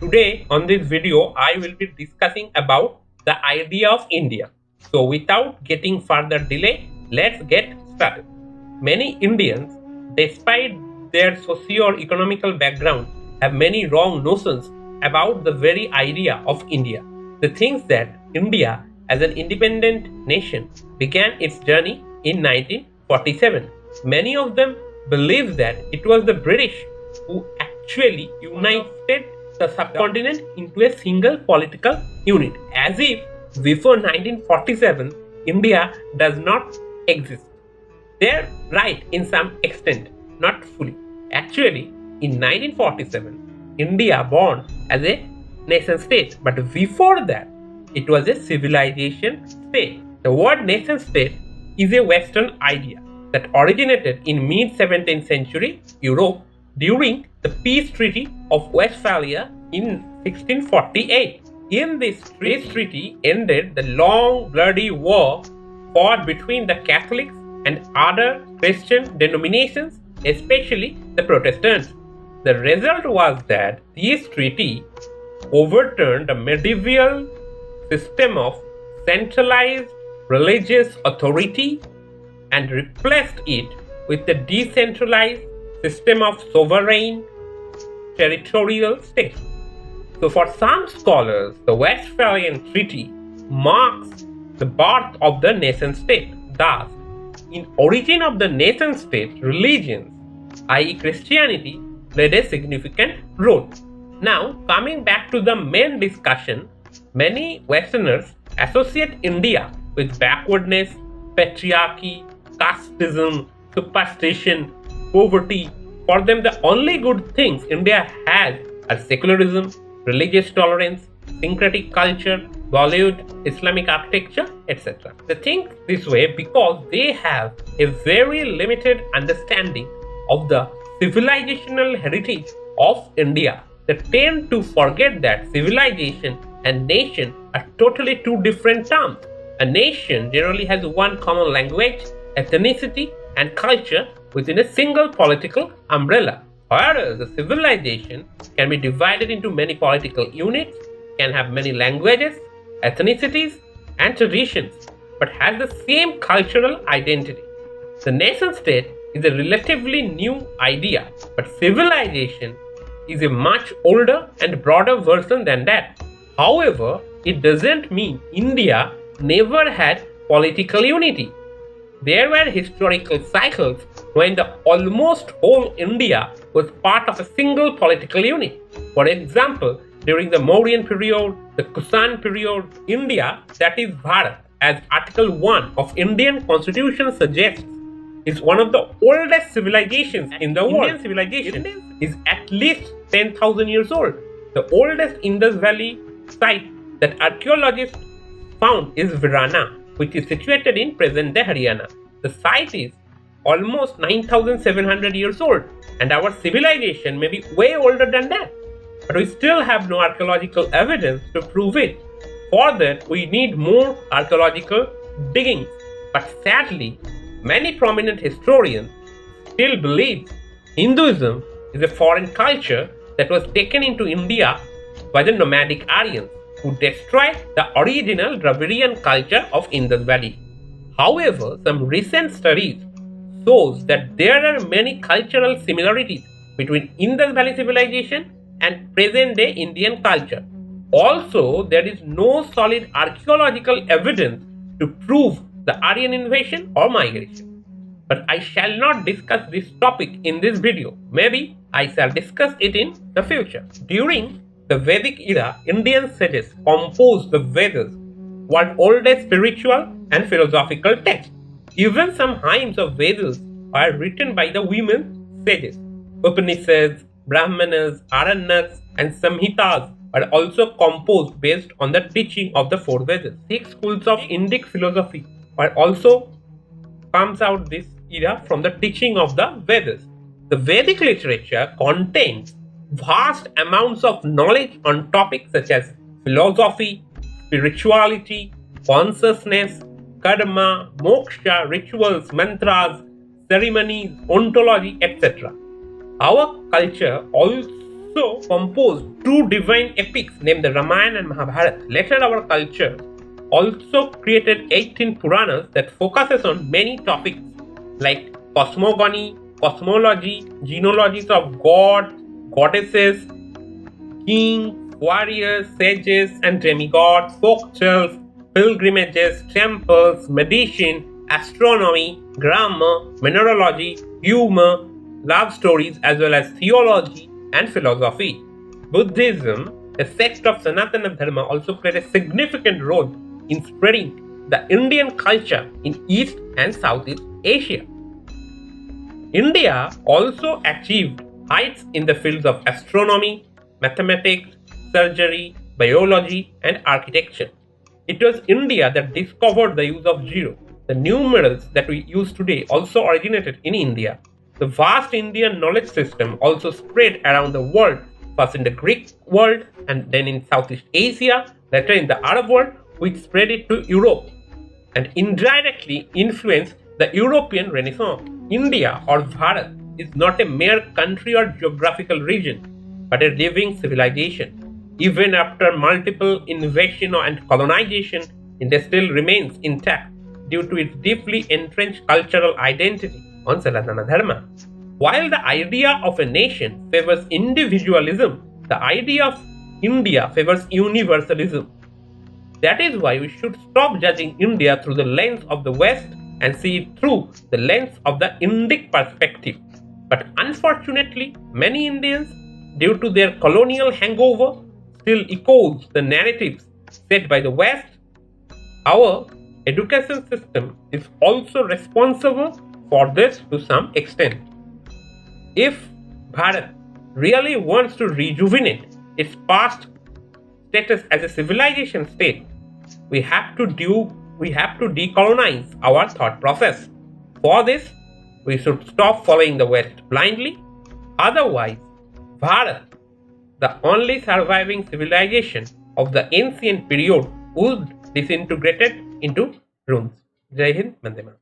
Today on this video I will be discussing about the idea of India. So without getting further delay, let's get started. Many Indians, despite their socio-economical background, have many wrong notions about the very idea of India. They think that India as an independent nation began its journey in 1947. Many of them believe that it was the British who actually united the subcontinent into a single political unit, as if before 1947 India does not exist. They're right in some extent, not fully. Actually, in 1947, India born as a nation state, but before that, it was a civilization state. The word nation state is a Western idea that originated in mid-17th century Europe during the Peace Treaty of Westphalia in 1648. In this treaty ended the long bloody war fought between the Catholics and other Christian denominations, especially the Protestants. The result was that this treaty overturned the medieval system of centralized religious authority and replaced it with the decentralized system of sovereign territorial states. So for some scholars, the Westphalian Treaty marks the birth of the nation state. Thus, in origin of the nation state, religions, i.e. Christianity, played a significant role. Now, coming back to the main discussion, many Westerners associate India with backwardness, patriarchy, casteism, superstition, poverty. For them, the only good things India has are secularism, religious tolerance, syncretic culture, Bollywood, Islamic architecture, etc. They think this way because they have a very limited understanding of the civilizational heritage of India. They tend to forget that civilization and nation are totally two different terms. A nation generally has one common language, ethnicity, and culture within a single political umbrella, whereas a civilization can be divided into many political units, can have many languages, ethnicities, and traditions, but has the same cultural identity. The nation state is a relatively new idea, but civilization is a much older and broader version than that. However, it doesn't mean India never had political unity. There were historical cycles when the almost whole India was part of a single political unit. For example, during the Mauryan period, the Kushan period, India, that is Bharat, as Article 1 of Indian Constitution suggests, is one of the oldest civilizations in the world. Indian civilization is at least 10,000 years old. The oldest Indus Valley site that archaeologists found is Virana, which is situated in present-day Haryana. The site is almost 9,700 years old, and our civilization may be way older than that. But we still have no archaeological evidence to prove it. For that, we need more archaeological diggings. But sadly, many prominent historians still believe Hinduism is a foreign culture that was taken into India by the nomadic Aryans, who destroyed the original Dravidian culture of Indus Valley. However, some recent studies shows that there are many cultural similarities between Indus Valley civilization and present-day Indian culture. Also, there is no solid archaeological evidence to prove the Aryan invasion or migration. But I shall not discuss this topic in this video. Maybe I shall discuss it in the future. During the Vedic era, Indian sages composed the Vedas, one oldest spiritual and philosophical text. Even some hymns of Vedas are written by the women sages. Upanishads, Brahmanas, Aranyaks, and Samhitas are also composed based on the teaching of the four Vedas. 6 schools of Indic philosophy are also comes out this era from the teaching of the Vedas. The Vedic literature contains vast amounts of knowledge on topics such as philosophy, spirituality, consciousness, karma, moksha, rituals, mantras, ceremonies, ontology, etc. Our culture also also composed two divine epics named the Ramayana and Mahabharata. Later, our culture also created 18 Puranas that focuses on many topics like cosmogony, cosmology, genealogies of gods, goddesses, kings, warriors, sages, and demigods, folk tales, pilgrimages, temples, medicine, astronomy, grammar, mineralogy, humor, love stories, as well as theology and philosophy. Buddhism, a sect of Sanatana Dharma, also played a significant role in spreading the Indian culture in East and Southeast Asia. India also achieved heights in the fields of astronomy, mathematics, surgery, biology, and architecture. It was India that discovered the use of zero. The numerals that we use today also originated in India. The vast Indian knowledge system also spread around the world, first in the Greek world and then in Southeast Asia, later in the Arab world, which spread it to Europe and indirectly influenced the European Renaissance. India or Bharat is not a mere country or geographical region, but a living civilization. Even after multiple invasion and colonization, India still remains intact due to its deeply entrenched cultural identity on Sanatana Dharma. While the idea of a nation favors individualism, the idea of India favors universalism. That is why we should stop judging India through the lens of the West and see it through the lens of the Indic perspective. But unfortunately, many Indians, due to their colonial hangover, still echoes the narratives set by the West. Our education system is also responsible for this to some extent. If Bharat really wants to rejuvenate its past status as a civilization state, we have to decolonize our thought process. For this, we should stop following the West blindly. Otherwise, Bharat, the only surviving civilization of the ancient period, would disintegrate into ruins. Jai Hind, Vande Mataram.